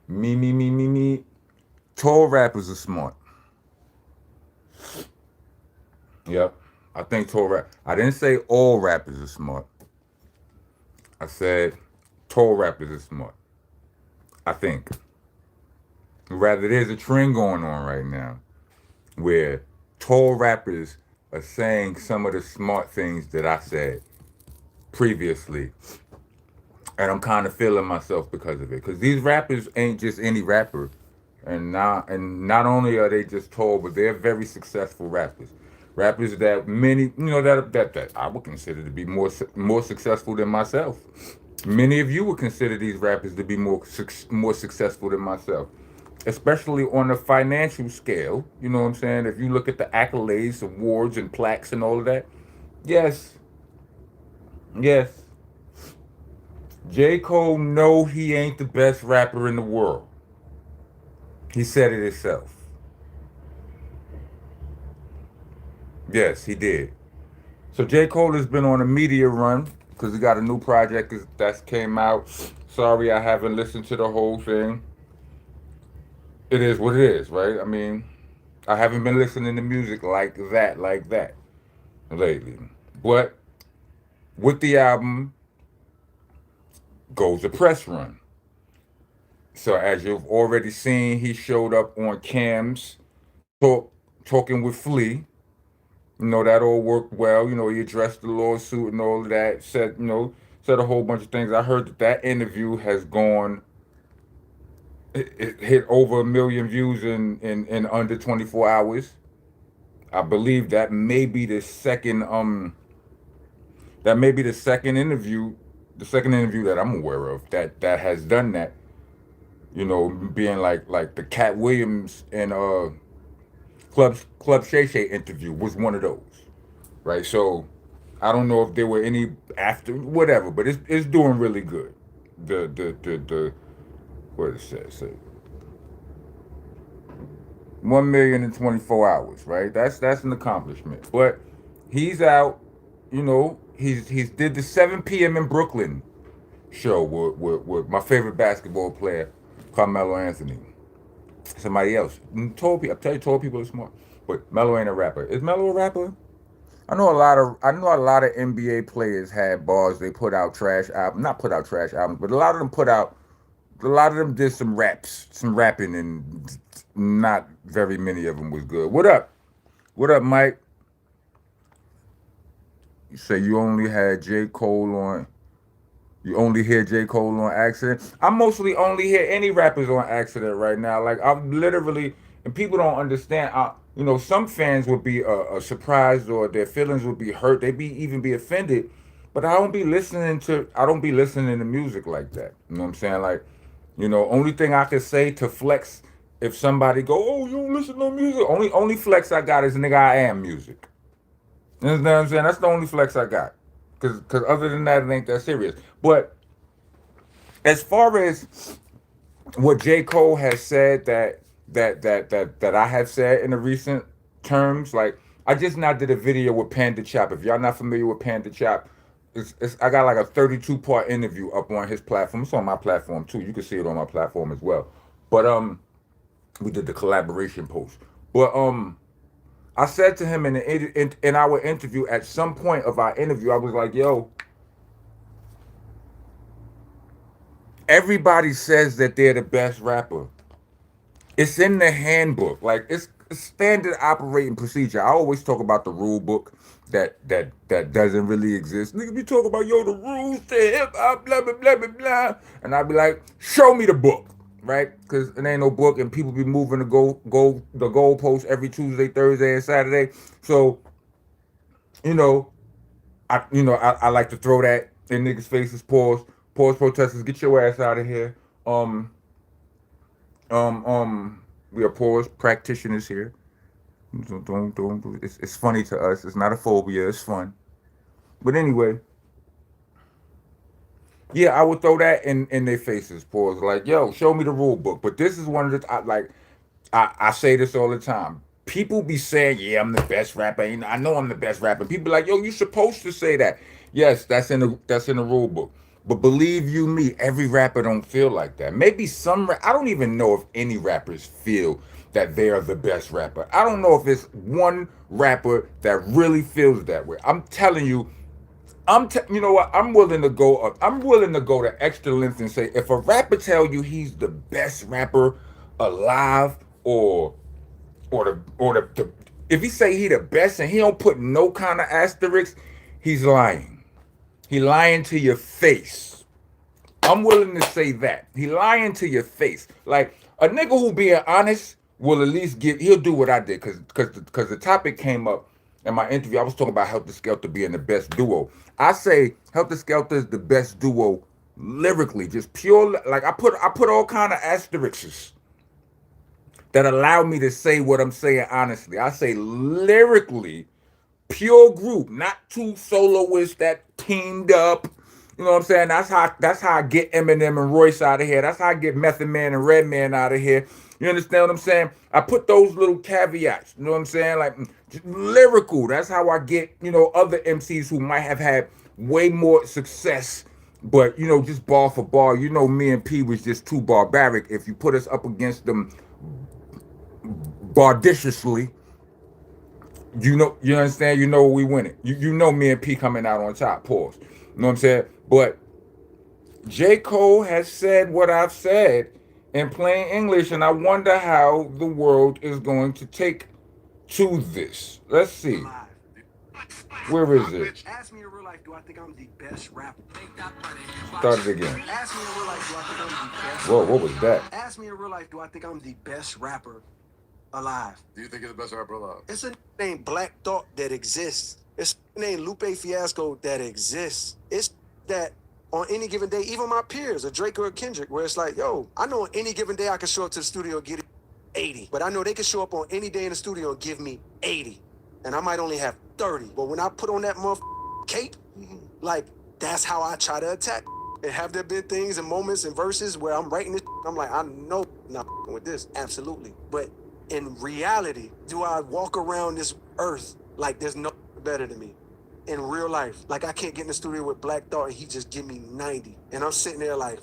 Me. Tall rappers are smart. Yep. I think tall rap. I didn't say all rappers are smart. I said tall rappers are smart. I think. Rather, there's a trend going on right now where tall rappers are saying some of the smart things that I said previously, and I'm kind of feeling myself because of it. Because these rappers ain't just any rapper, and not only are they just tall, but they're very successful rappers. Rappers that many, that I would consider to be more successful than myself. Many of you would consider these rappers to be more successful than myself, especially on a financial scale. You know what I'm saying? If you look at the accolades, awards, and plaques and all of that, yes, yes, J. Cole know he ain't the best rapper in the world. He said it himself. Yes, he did. So J. Cole has been on a media run because he got a new project that's came out. Sorry, I haven't listened to the whole thing. It is what it is, right? I mean, I haven't been listening to music like that lately. But with the album goes a press run. So as you've already seen, he showed up on Cam's talking with Flea. That all worked well. He addressed the lawsuit and all of that. Said a whole bunch of things. I heard that interview has gone. It hit over 1 million views in under 24 hours. I believe that may be the second interview, that I'm aware of that has done that. Being like the Cat Williams and Club Shay Shay interview was one of those, right? So I don't know if there were any after whatever, but it's doing really good. The what does it say? 1 million in 24 hours, right? That's an accomplishment. But he's out. He's did the 7 p.m. in Brooklyn show with my favorite basketball player, Carmelo Anthony. Somebody else. I tell you, tall people are smart. But Melo ain't a rapper. Is Melo a rapper? I know a lot of NBA players had bars. They put out trash albums, not put out trash albums, but a lot of them did some raps, some rapping, and not very many of them was good. What up? What up, Mike? You say you only had J. Cole on. You only hear J. Cole on accident. I mostly only hear any rappers on accident right now. Like I'm literally, and people don't understand. Some fans would be surprised or their feelings would be hurt. They even be offended. But I don't be listening to music like that. You know what I'm saying? Like, only thing I could say to flex if somebody go, oh, you don't listen to music. Only flex I got is nigga, I am music. You know what I'm saying? That's the only flex I got. Cause other than that, it ain't that serious. But as far as what J. Cole has said that I have said in the recent terms, like I just now did a video with Panda Chop. If y'all not familiar with Panda Chop, I got like a 32-part interview up on his platform. It's on my platform too. You can see it on my platform as well. But we did the collaboration post. But I said to him in our interview, at some point of our interview, I was like, yo, everybody says that they're the best rapper. It's in the handbook. Like it's a standard operating procedure. I always talk about the rule book that doesn't really exist. Nigga be talking about the rules to hip hop, blah blah blah blah blah. And I'd be like, show me the book. Right? Because it ain't no book and people be moving the goalposts every Tuesday, Thursday, and Saturday. So, you know, I like to throw that in niggas' faces. Pause protesters, get your ass out of here. Um, um, um, we are pause practitioners here. Don't. It's funny to us. It's not a phobia. It's fun. But anyway, yeah, I would throw that in their faces. Pause. Like, yo, show me the rule book. But this is one of the I say this all the time. People be saying, "Yeah, I'm the best rapper." I know I'm the best rapper. People be like, "Yo, you supposed to say that." Yes, that's in the rule book. But believe you me, every rapper don't feel like that. Maybe I don't even know if any rappers feel that they are the best rapper. I don't know if it's one rapper that really feels that way. I'm telling you, you know what? I'm willing to go up. I'm willing to go to extra lengths and say if a rapper tell you he's the best rapper alive, or the if he say he the best and he don't put no kind of asterisk, he's lying. He lying to your face. I'm willing to say that. He lying to your face. Like a nigga who being honest will at least he'll do what I did cause the topic came up in my interview. I was talking about Helter Skelter being the best duo. I say Helter Skelter is the best duo lyrically, just pure like I put all kind of asterisks that allow me to say what I'm saying honestly. I say lyrically, pure group, not two soloists that teamed up. You know what I'm saying? That's how I get Eminem and Royce out of here. That's how I get Method Man and Redman out of here. You understand what I'm saying? I put those little caveats. You know what I'm saying? Like lyrical. That's how I get, other MCs who might have had way more success. But just bar for bar, me and P was just too barbaric. If you put us up against them bardiciously, you understand? We winning. You know me and P coming out on top. Pause. You know what I'm saying? But J. Cole has said what I've said in plain English, and I wonder how the world is going to take to this. Let's see. Where is it? Ask me in real life, do I think I'm the best rapper? Start it again. Ask me in real life, do I think I'm the best Whoa, rapper? what was that? Ask me in real life, do I think I'm the best rapper alive? Do you think you're the best rapper alive? It's a named Black Thought that exists. It's a named Lupe Fiasco that exists. It's that on any given day, even my peers, a Drake or a Kendrick, where it's like, yo, I know on any given day I can show up to the studio and get it 80. But I know they can show up on any day in the studio and give me 80. And I might only have 30. But when I put on that cape, like, that's how I try to attack. And have there been things and moments and verses where I'm writing this, I'm like, I know I'm not with this, absolutely. But in reality, do I walk around this earth like there's no better than me? In real life, like I can't get in the studio with Black Thought and he just give me 90. And I'm sitting there like,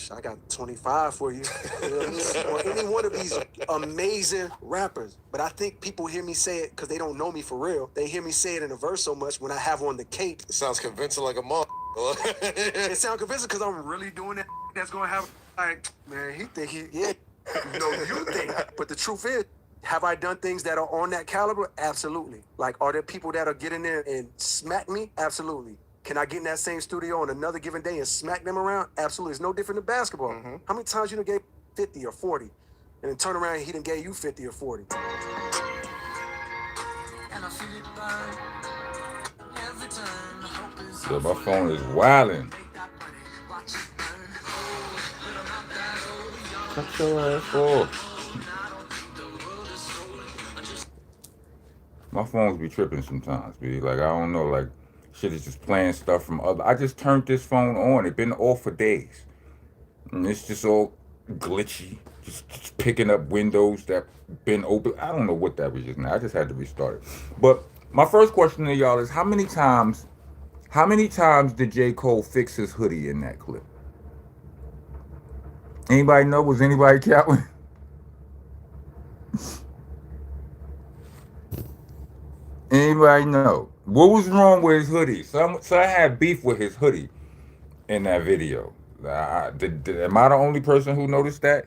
I got 25 for you. You know what I mean? Or any one of these amazing rappers. But I think people hear me say it because they don't know me for real. They hear me say it in a verse so much when I have on the cape. It sounds convincing like a mom. It sounds convincing because I'm really doing that. That's going to have, like, man, he think yeah. You think. But the truth is, have I done things that are on that caliber? Absolutely. Like, are there people that'll get in there and smack me? Absolutely. Can I get in that same studio on another given day and smack them around? Absolutely. It's no different than basketball. Mm-hmm. How many times you done gave 50 or 40 and then turn around and he done gave you 50 or 40? And I feel it burn every time. So my phone is wilding. Cut your ass off. My phones be tripping sometimes, be like I don't know, like shit is just playing stuff from other. I just turned this phone on. It been off for days, and it's just all glitchy, just picking up windows that been open. I don't know what that was just now. I just had to restart it. But my first question to y'all is how many times did J. Cole fix his hoodie in that clip? Anybody know? Was anybody counting? Anybody know? What was wrong with his hoodie? Some had beef with his hoodie in that video. Am I the only person who noticed that?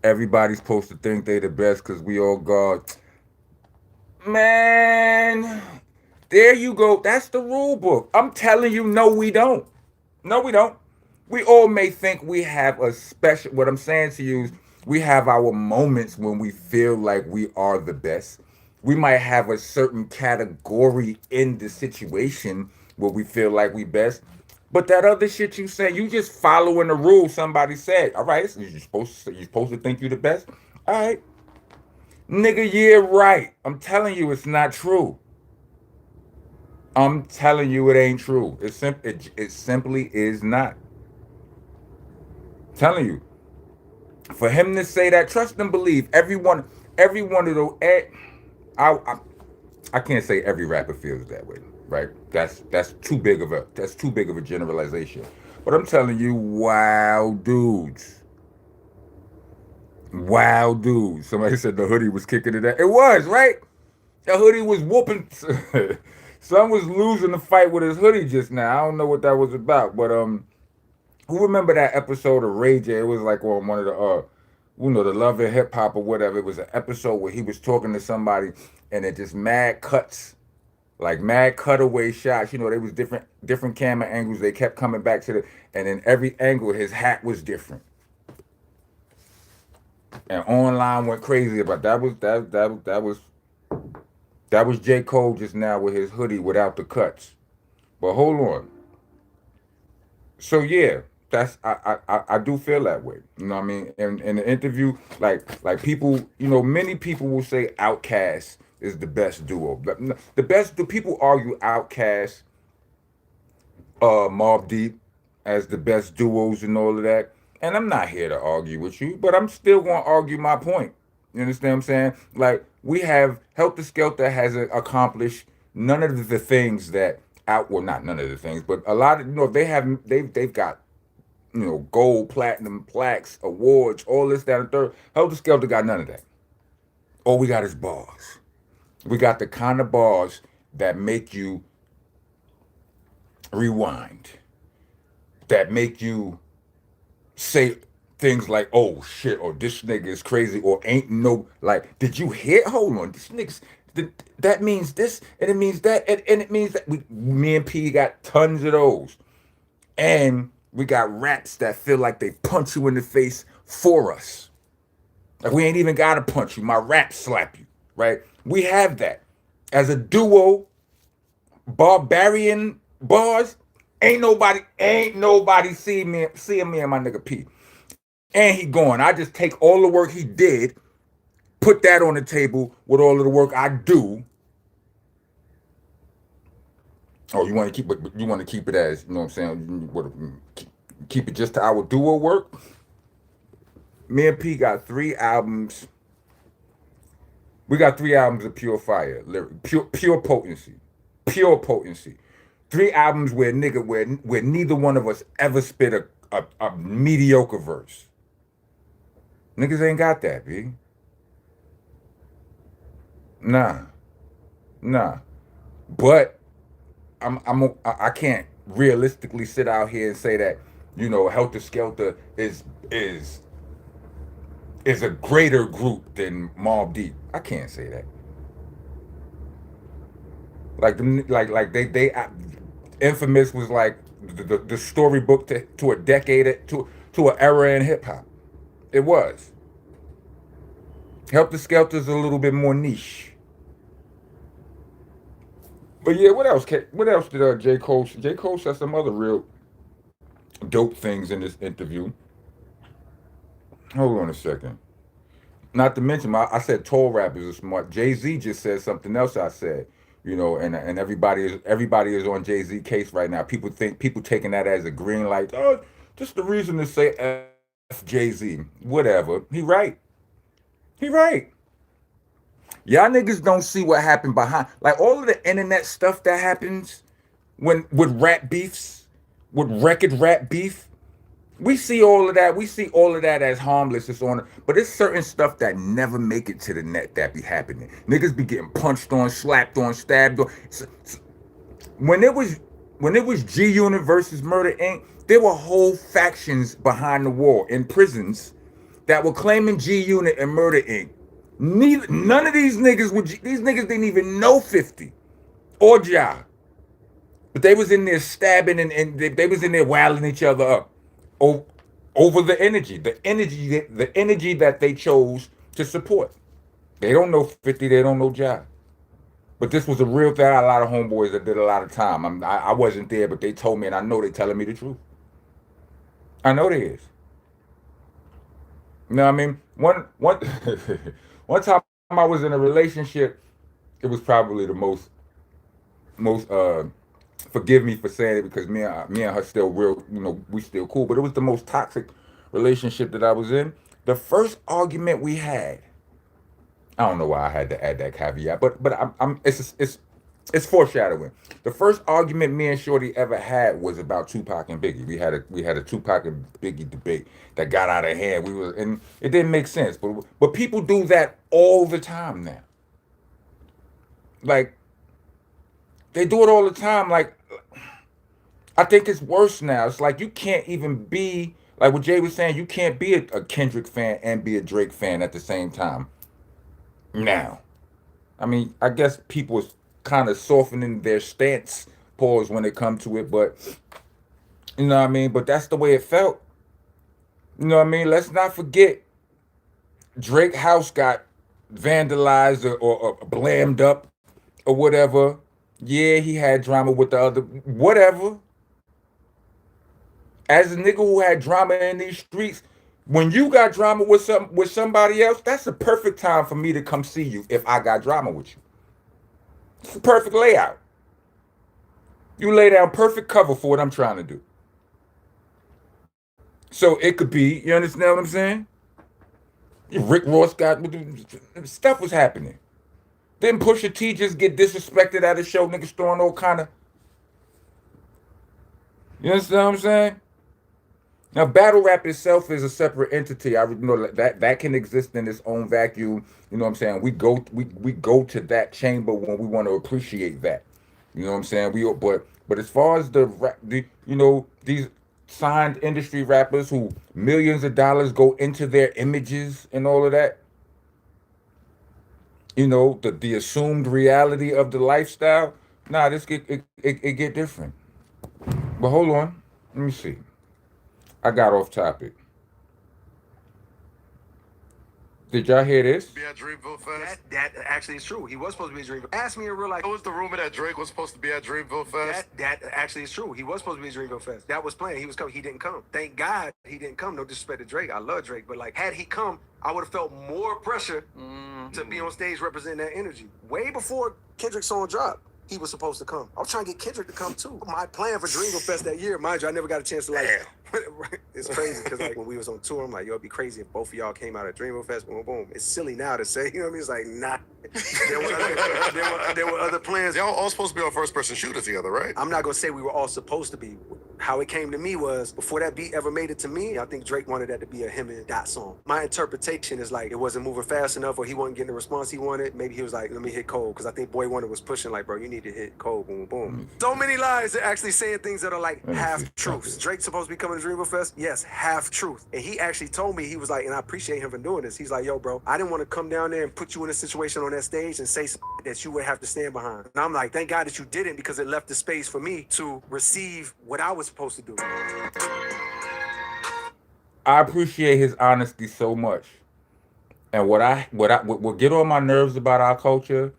Everybody's supposed to think they the best because we all God. Man, there you go. That's the rule book. I'm telling you, no, we don't. No, we don't. We all may think we have a special. What I'm saying to you is, we have our moments when we feel like we are the best. We might have a certain category in the situation where we feel like we best. But that other shit you say, you just following the rules somebody said. All right, so you're supposed to think you the best. All right, nigga, yeah, right. I'm telling you, it's not true. I'm telling you, it ain't true. It simply is not. I'm telling you, for him to say that, trust and believe. Every one of those. I can't say every rapper feels that way. right? That's too big of a generalization. But I'm telling you, wild dudes. Somebody said the hoodie was kicking it out. It was right. The hoodie was whooping. Son was losing the fight with his hoodie just now. I don't know what that was about, but who remember that episode of Rage? It was like on one of the the Love and Hip Hop or whatever. It was an episode where he was talking to somebody, and it just mad cuts, like mad cutaway shots. They was different camera angles. They kept coming back to and in every angle, his hat was different. And online went crazy about that. Was J. Cole just now with his hoodie without the cuts. But hold on. So yeah, that's I do feel that way. You know what I mean? In the interview, like people, many people will say Outkast is the best duo. But the best, do people argue Outkast, Mobb Deep as the best duos and all of that? And I'm not here to argue with you, but I'm still gonna argue my point. You understand what I'm saying? Like we have Helter Skelter has accomplished none of the things that well, not none of the things, but a lot of they've got gold, platinum plaques, awards, all this, that, and third. Helter Skelter got none of that. All we got is bars. We got the kind of bars that make you rewind, that make you say things like, "Oh shit," or "This nigga is crazy," or "Ain't no like." Did you hear? Hold on, this nigga's. That means this, and it means that, and it means that. Me and P got tons of those, and we got raps that feel like they punch you in the face for us. Like we ain't even gotta punch you. My rap slap you, right? We have that as a duo. Barbarian bars. Ain't nobody seeing me and my nigga P. And he gone. I just take all the work he did, put that on the table with all of the work I do. Oh, you want to keep it as, you know what I'm saying? Keep it just to our duo work. Me and P got 3 albums. We got 3 albums of pure fire, lyric, pure potency, pure potency. 3 albums where neither one of us ever spit a mediocre verse. Niggas ain't got that, B. Nah, nah. But I can't realistically sit out here and say that Helter Skelter is is a greater group than Mobb Deep. I can't say that. Like they Infamous was like the storybook to a decade to an era in hip hop. It was. Helter Skelter's a little bit more niche. But yeah, what else? What else did J. Cole? J. Cole said some other real dope things in this interview. Hold on a second. Not to mention, I said tall rappers are smart. Jay Z just said something else. I said, and everybody is on Jay Z case right now. People taking that as a green light. Oh, just the reason to say F Jay Z. Whatever. He right. Y'all niggas don't see what happened behind, like all of the internet stuff that happens when with rap beefs, with record rap beef. We see all of that. We see all of that as harmless. It's on, but it's certain stuff that never make it to the net that be happening. Niggas be getting punched on, slapped on, stabbed on. When it was G Unit versus Murder Inc., there were whole factions behind the wall in prisons that were claiming G Unit and Murder Inc. None of these niggas these niggas didn't even know 50 or Ja. But they was in there stabbing and they was in there wilding each other up over the energy that they chose to support. They don't know 50, they don't know Ja. But this was a real thing. I got a lot of homeboys that did a lot of time. I wasn't there, but they told me, and I know they telling me the truth. I know they is. You know what I mean? One one time I was in a relationship. It was probably the most forgive me for saying it because me and her still real, we still cool, but it was the most toxic relationship that I was in. The first argument we had, I don't know why I had to add that caveat, but I'm it's It's foreshadowing. The first argument me and Shorty ever had was about Tupac and Biggie. We had a Tupac and Biggie debate that got out of hand. We was and it didn't make sense, but people do that all the time now. Like they do it all the time. Like I think it's worse now. It's like you can't even be like what Jay was saying. You can't be a Kendrick fan and be a Drake fan at the same time now. I mean, I guess people is kind of softening their stance, pause when it comes to it, but you know what I mean. But that's the way it felt. You know what I mean. Let's not forget Drake house got vandalized or blammed up or whatever. Yeah, he had drama with the other whatever. As a nigga who had drama in these streets, when you got drama with somebody else, that's the perfect time for me to come see you if I got drama with you. It's the perfect layout. You lay down perfect cover for what I'm trying to do. So it could be, you understand what I'm saying? Rick Ross got stuff was happening. Then Pusha T just get disrespected at a show, niggas throwing all kind of. You understand what I'm saying? Now, battle rap itself is a separate entity. I know that can exist in its own vacuum. You know what I'm saying? We go to that chamber when we want to appreciate that. You know what I'm saying? But as far as these signed industry rappers who millions of dollars go into their images and all of that, the assumed reality of the lifestyle. Nah, this it get different. But hold on, let me see. I got off topic. Did y'all hear this? Be at Dreamville Fest. That actually is true. He was supposed to be a Dreamville. Ask me in real life. What was the rumor that Drake was supposed to be at Dreamville Fest? That actually is true. He was supposed to be a Dreamville Fest. That was planned. He was coming. He didn't come. Thank God he didn't come. No disrespect to Drake. I love Drake, but like had he come, I would have felt more pressure to be on stage representing that energy. Way before Kendrick's song dropped, he was supposed to come. I was trying to get Kendrick to come too. My plan for Dreamville Fest that year, mind you, I never got a chance to like. It's crazy because like when we was on tour, I'm like, yo, it'd be crazy if both of y'all came out at Dreamville Fest. Boom, boom. It's silly now to say, you know what I mean? It's like, nah. There were other plans. Y'all all supposed to be on first person shooters together, right? I'm not gonna say we were all supposed to be. How it came to me was before that beat ever made it to me, I think Drake wanted that to be a him and Dot song. My interpretation is like it wasn't moving fast enough, or he wasn't getting the response he wanted. Maybe he was like, let me hit Cole, because I think Boy Wonder was pushing like, bro, you need to hit Cole, boom, boom. So many lies are actually saying things that are like half truths. Drake's supposed to be coming to Dreamville Fest, yes, half truth. And he actually told me, he was like, and I appreciate him for doing this. He's like, yo, bro, I didn't want to come down there and put you in a situation on that stage and say something that you would have to stand behind. And I'm like, thank God that you didn't, because it left the space for me to receive what I was supposed to do. I appreciate his honesty so much. And what get on my nerves about our culture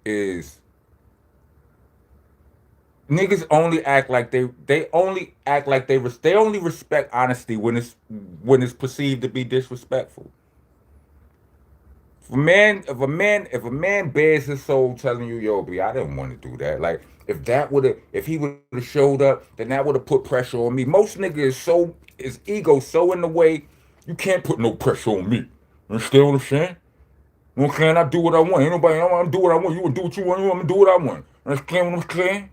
is niggas only act like they only act like they only respect honesty when it's perceived to be disrespectful. If a man bears his soul telling you, yo, B, I didn't want to do that. Like if he would have showed up, then that would have put pressure on me. Most niggas his ego so in the way, you can't put no pressure on me. You understand what I'm saying? You know what I'm saying? I do what I want. Ain't nobody, I do what I want. You want to do what you want. You want me to do what I want. Understand what I'm saying?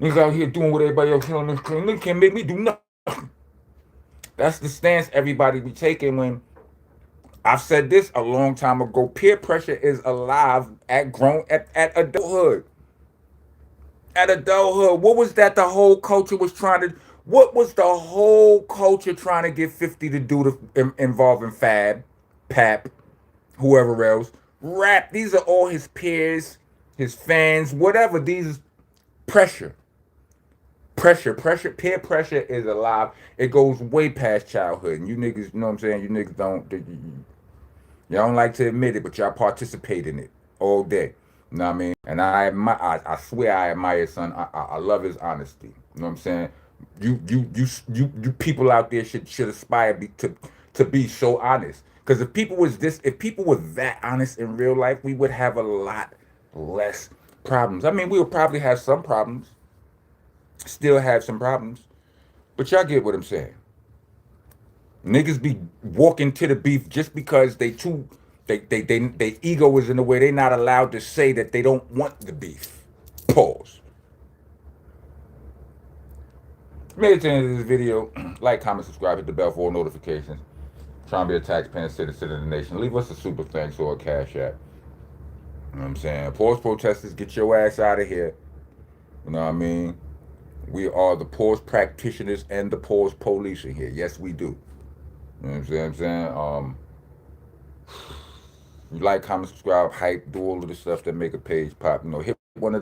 Niggas out here doing what everybody else telling them. Niggas can't make me do nothing. That's the stance everybody be taking when I've said this a long time ago. Peer pressure is alive at adulthood. At adulthood, what was that the whole culture was trying to? What was the whole culture trying to get 50 to do involving Fab, Pap, whoever else? Rap. These are all his peers, his fans, whatever. These is pressure. Pressure, peer pressure is alive. It goes way past childhood. And you niggas, you know what I'm saying? You niggas y'all don't like to admit it, but y'all participate in it all day. You know what I mean? And I swear I admire his son. I love his honesty. You know what I'm saying? You people out there should aspire to be so honest. Because if people were that honest in real life, we would have a lot less problems. I mean, we would probably have some problems, still have some problems, but y'all get what I'm saying. Niggas be walking to the beef just because they too Their ego is in the way. They're not allowed to say that they don't want the beef. Pause. Made it to the end of this video. Like, comment, subscribe, hit the bell for all notifications. Trying to be a taxpaying citizen of the nation. Leave us a super thanks or a cash app. You know what I'm saying? Pause protesters, get your ass out of here. You know what I mean? We are the pause practitioners and the pause police in here. Yes, we do. You know what I'm saying? You like, comment, subscribe, hype, do all of the stuff that make a page pop. You know, hit all of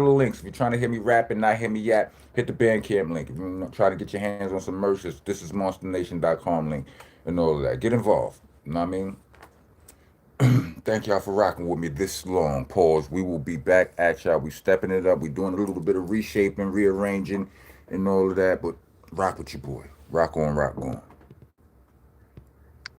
the links. If you're trying to hear me rap and not hear me yap, hit the Bandcamp link. If you're trying to get your hands on some merch, this is monstanation.com link and all of that. Get involved. You know what I mean? Thank y'all for rocking with me this long. Pause. We will be back at y'all. We stepping it up. We doing a little bit of reshaping, rearranging, and all of that. But rock with your boy. Rock on, rock on.